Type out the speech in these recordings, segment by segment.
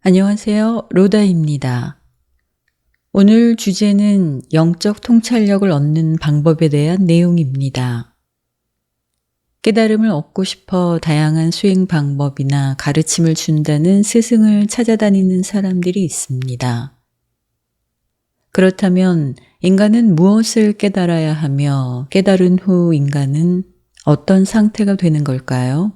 안녕하세요. 로다입니다. 오늘 주제는 영적 통찰력을 얻는 방법에 대한 내용입니다. 깨달음을 얻고 싶어 다양한 수행 방법이나 가르침을 준다는 스승을 찾아다니는 사람들이 있습니다. 그렇다면 인간은 무엇을 깨달아야 하며 깨달은 후 인간은 어떤 상태가 되는 걸까요?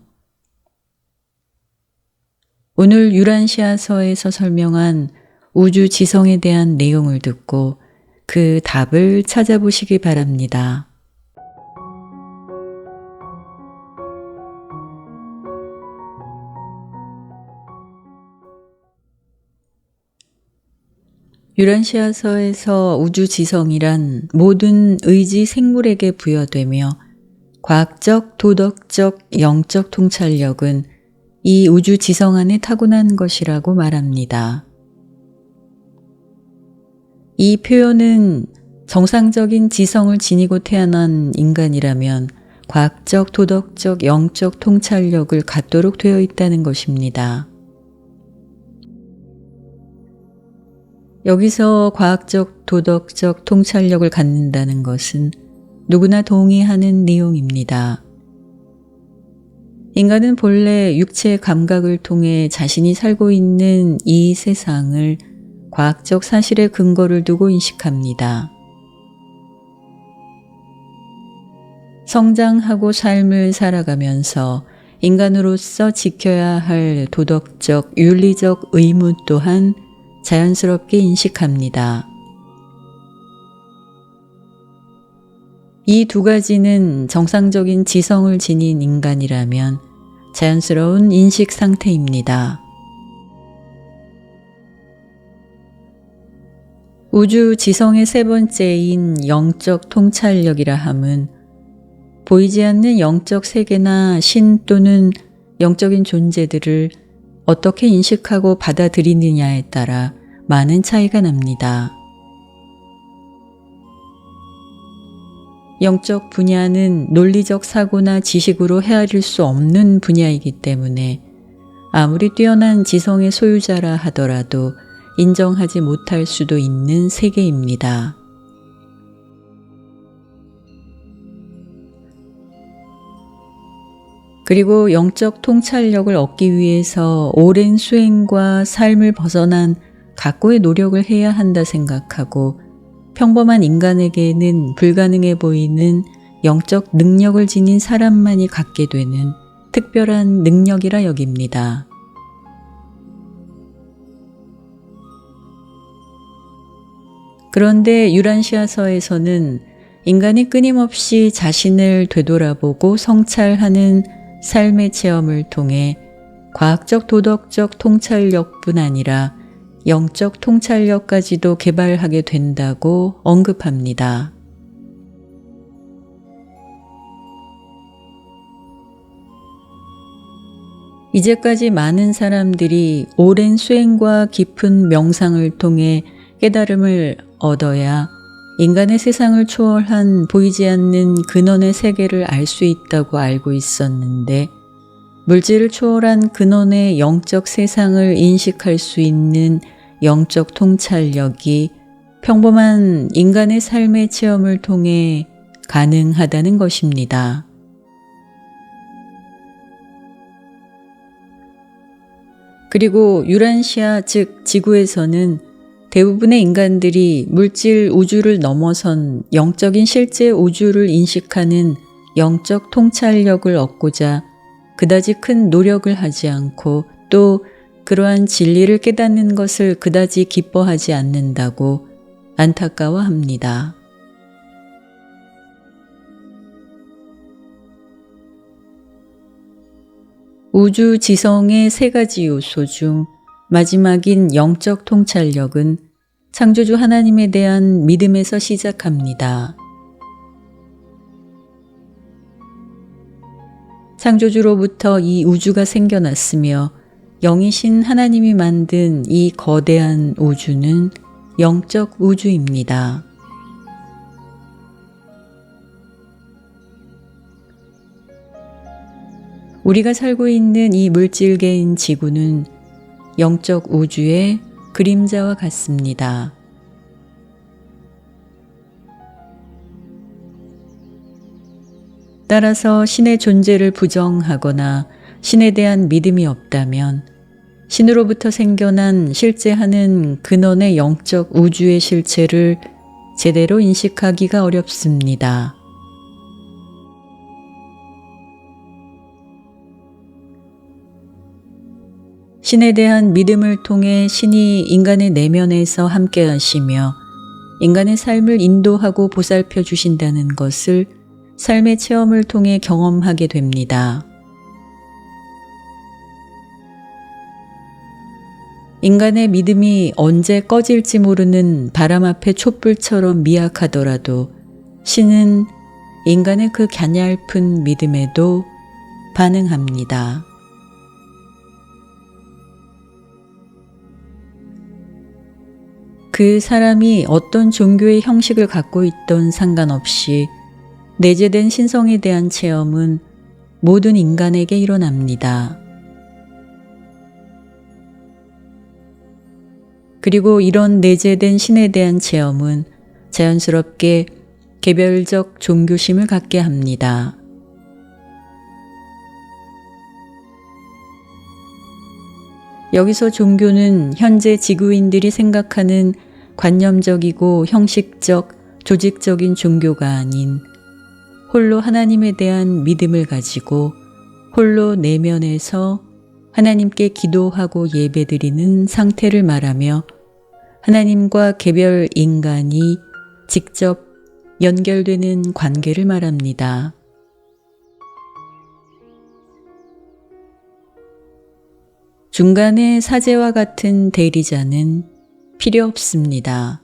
오늘 유란시아서에서 설명한 우주 지성에 대한 내용을 듣고 그 답을 찾아보시기 바랍니다. 유란시아서에서 우주 지성이란 모든 의지 생물에게 부여되며 과학적, 도덕적, 영적 통찰력은 이 우주 지성 안에 타고난 것이라고 말합니다. 이 표현은 정상적인 지성을 지니고 태어난 인간이라면 과학적, 도덕적, 영적 통찰력을 갖도록 되어 있다는 것입니다. 여기서 과학적, 도덕적 통찰력을 갖는다는 것은 누구나 동의하는 내용입니다. 인간은 본래 육체의 감각을 통해 자신이 살고 있는 이 세상을 과학적 사실에 근거를 두고 인식합니다. 성장하고 삶을 살아가면서 인간으로서 지켜야 할 도덕적, 윤리적 의무 또한 자연스럽게 인식합니다. 이 두 가지는 정상적인 지성을 지닌 인간이라면 자연스러운 인식 상태입니다. 우주 지성의 세 번째인 영적 통찰력이라 함은 보이지 않는 영적 세계나 신 또는 영적인 존재들을 어떻게 인식하고 받아들이느냐에 따라 많은 차이가 납니다. 영적 분야는 논리적 사고나 지식으로 헤아릴 수 없는 분야이기 때문에 아무리 뛰어난 지성의 소유자라 하더라도 인정하지 못할 수도 있는 세계입니다. 그리고 영적 통찰력을 얻기 위해서 오랜 수행과 삶을 벗어난 각고의 노력을 해야 한다 생각하고 평범한 인간에게는 불가능해 보이는 영적 능력을 지닌 사람만이 갖게 되는 특별한 능력이라 여깁니다. 그런데 유란시아서에서는 인간이 끊임없이 자신을 되돌아보고 성찰하는 삶의 체험을 통해 과학적 도덕적 통찰력뿐 아니라 영적 통찰력까지도 개발하게 된다고 언급합니다. 이제까지 많은 사람들이 오랜 수행과 깊은 명상을 통해 깨달음을 얻어야 인간의 세상을 초월한 보이지 않는 근원의 세계를 알 수 있다고 알고 있었는데 물질을 초월한 근원의 영적 세상을 인식할 수 있는 영적 통찰력이 평범한 인간의 삶의 체험을 통해 가능하다는 것입니다. 그리고 유란시아 즉 지구에서는 대부분의 인간들이 물질 우주를 넘어선 영적인 실제 우주를 인식하는 영적 통찰력을 얻고자 그다지 큰 노력을 하지 않고 또 그러한 진리를 깨닫는 것을 그다지 기뻐하지 않는다고 안타까워합니다. 우주 지성의 세 가지 요소 중 마지막인 영적 통찰력은 창조주 하나님에 대한 믿음에서 시작합니다. 창조주로부터 이 우주가 생겨났으며 영이신 하나님이 만든 이 거대한 우주는 영적 우주입니다. 우리가 살고 있는 이 물질계인 지구는 영적 우주의 그림자와 같습니다. 따라서 신의 존재를 부정하거나 신에 대한 믿음이 없다면 신으로부터 생겨난 실제하는 근원의 영적 우주의 실체를 제대로 인식하기가 어렵습니다. 신에 대한 믿음을 통해 신이 인간의 내면에서 함께 하시며 인간의 삶을 인도하고 보살펴 주신다는 것을 삶의 체험을 통해 경험하게 됩니다. 인간의 믿음이 언제 꺼질지 모르는 바람 앞의 촛불처럼 미약하더라도 신은 인간의 그 갸냘픈 믿음에도 반응합니다. 그 사람이 어떤 종교의 형식을 갖고 있던 상관없이 내재된 신성에 대한 체험은 모든 인간에게 일어납니다. 그리고 이런 내재된 신에 대한 체험은 자연스럽게 개별적 종교심을 갖게 합니다. 여기서 종교는 현재 지구인들이 생각하는 관념적이고 형식적, 조직적인 종교가 아닌 홀로 하나님에 대한 믿음을 가지고 홀로 내면에서 하나님께 기도하고 예배드리는 상태를 말하며 하나님과 개별 인간이 직접 연결되는 관계를 말합니다. 중간에 사제와 같은 대리자는 필요 없습니다.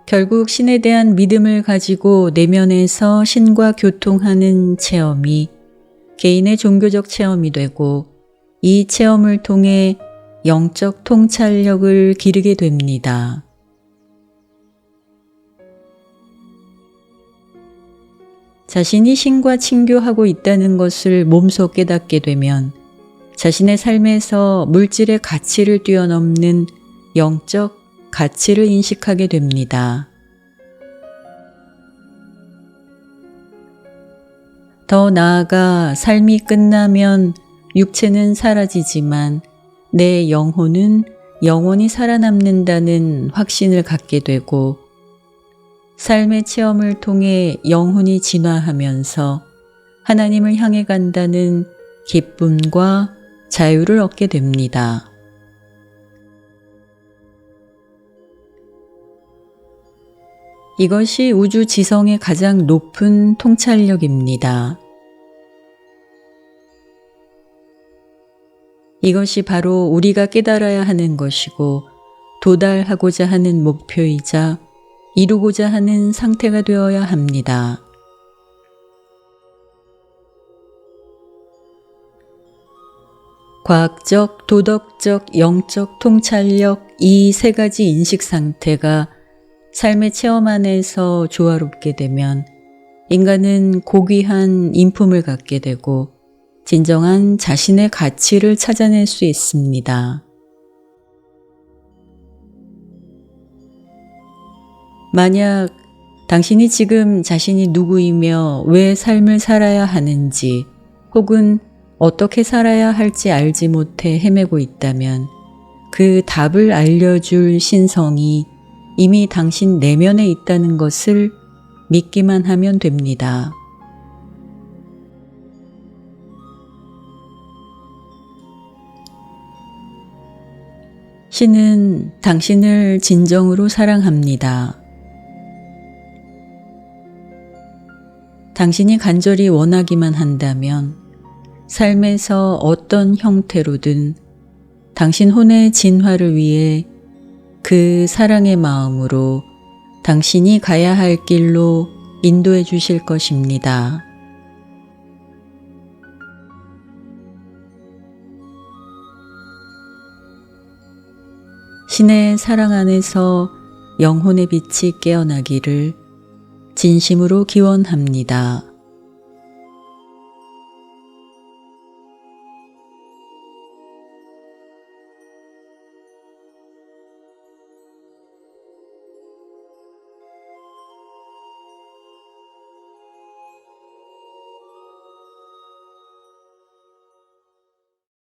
결국 신에 대한 믿음을 가지고 내면에서 신과 교통하는 체험이 개인의 종교적 체험이 되고 이 체험을 통해 영적 통찰력을 기르게 됩니다. 자신이 신과 친교하고 있다는 것을 몸소 깨닫게 되면 자신의 삶에서 물질의 가치를 뛰어넘는 영적 가치를 인식하게 됩니다. 더 나아가 삶이 끝나면 육체는 사라지지만 내 영혼은 영원히 살아남는다는 확신을 갖게 되고 삶의 체험을 통해 영혼이 진화하면서 하나님을 향해 간다는 기쁨과 자유를 얻게 됩니다. 이것이 우주 지성의 가장 높은 통찰력입니다. 이것이 바로 우리가 깨달아야 하는 것이고 도달하고자 하는 목표이자 이루고자 하는 상태가 되어야 합니다. 과학적, 도덕적, 영적 통찰력 이 세 가지 인식 상태가 삶의 체험 안에서 조화롭게 되면 인간은 고귀한 인품을 갖게 되고 진정한 자신의 가치를 찾아낼 수 있습니다. 만약 당신이 지금 자신이 누구이며 왜 삶을 살아야 하는지 혹은 어떻게 살아야 할지 알지 못해 헤매고 있다면 그 답을 알려줄 신성이 이미 당신 내면에 있다는 것을 믿기만 하면 됩니다. 신은 당신을 진정으로 사랑합니다. 당신이 간절히 원하기만 한다면 삶에서 어떤 형태로든 당신 혼의 진화를 위해 그 사랑의 마음으로 당신이 가야 할 길로 인도해 주실 것입니다. 신의 사랑 안에서 영혼의 빛이 깨어나기를 진심으로 기원합니다.